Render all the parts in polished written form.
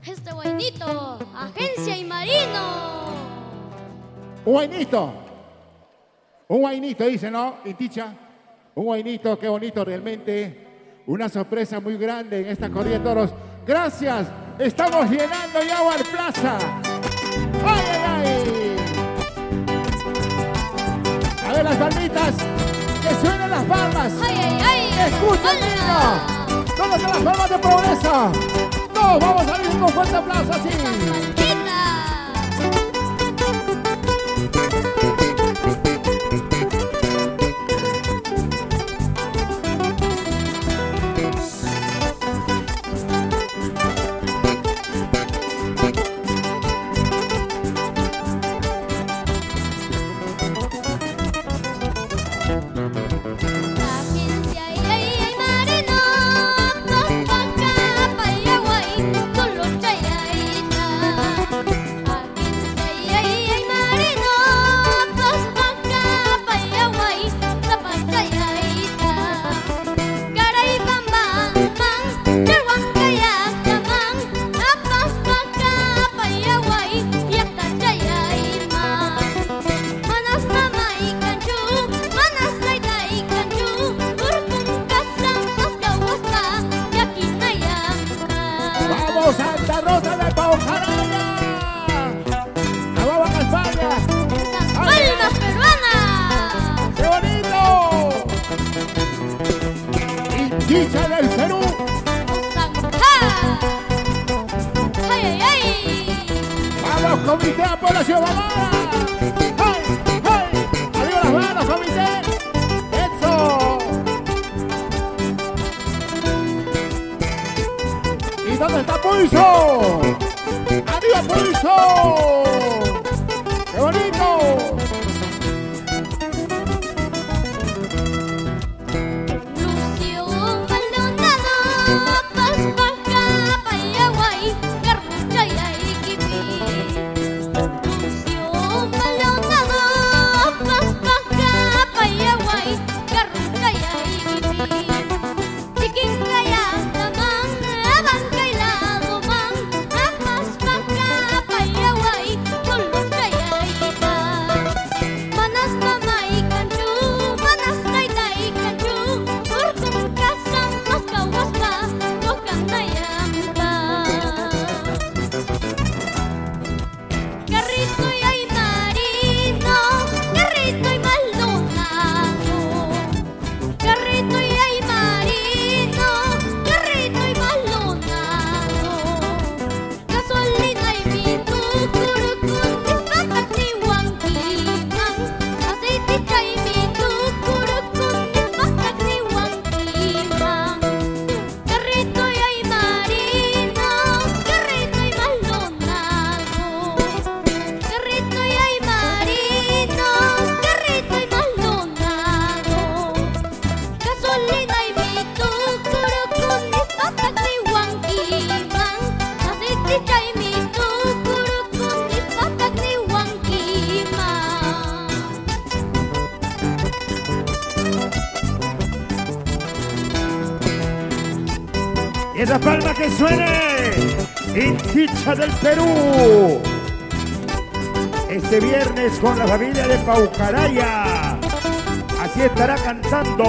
Este guainito, Agencia y Marino. Un guainito. Un guainito, dice, ¿no? Inticha. Un guainito, qué bonito realmente. Una sorpresa muy grande en esta corrida de toros. Gracias. Estamos llenando ya War Plaza. ¡Ay, ay, ay! A ver las palmitas. Que suenen las palmas. ¡Ay, ay, ay! ¡Escuchen, niño! ¿Dónde están las palmas de progreso? Todos vamos a ir con fuerte aplauso así. Santa Rosa de Paucaraya, Aguabaca, España, ¡Palmas peruanas! ¡Qué bonito! Inticha del Perú. ¡Ay, ay, ay! ¡Vamos, Comité de Población Mamada! ¡Ay, ay! ¡Arriba las manos, comité! ¡Eso! ¿Y dónde está Pulso? ¡Arriba, Pulso! ¡Qué bonito! Lucio Maldonado, Paz, Paja, Payaguay, Garrucha y Aiquipi. Lucio Maldonado, Paz, Paja, Payaguay, Garrucha y Aiquipi. Chiquingaya, Tamán, Abanca y Ladomán, Paz, Paja, Payaguay, Garrucha y Aiquipa. Manas mama y canchu, manas taita y canchu, urkun kasam maska waspa, tocan nayamba. Carrito y ay marino, carrito y Maldonado. Carrito y ay marino, carrito y Maldonado. Gasolina y mi tucurucun, ni patak ni huanquiman. Aceitita y mi tucurucun, ni patak ni huanquiman. Carrito y ay marino, carrito y Maldonado. Carrito y ay marino, carrito y Maldonado. Gasolina y mi tucurucun, ni patak ni huanquiman. Aceitita y mi tucurucun, ni patak ni huanquiman. Y esa palma que suene, Inticha del Perú. Este viernes con la familia de Paucaraya. Así estará cantando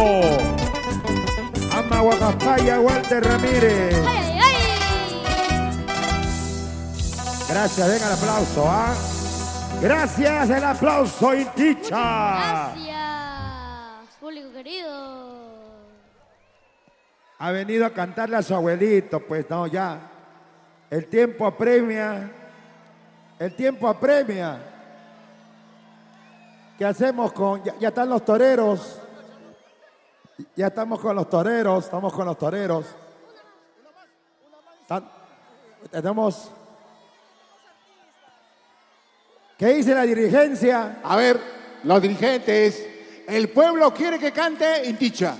Ama Guacapaya, Walter Ramírez. ¡Ay, ay, ay! Gracias, venga el aplauso, ¿ah? Gracias, el aplauso, Inticha. Gracias, público querido. Ha venido a cantarle a su abuelito, pues no, ya. El tiempo apremia. El tiempo apremia. ¿Qué hacemos con...? Ya están los toreros. Ya estamos con los toreros, estamos con los toreros. Tenemos... ¿Qué dice la dirigencia? A ver, los dirigentes. El pueblo quiere que cante Inticha.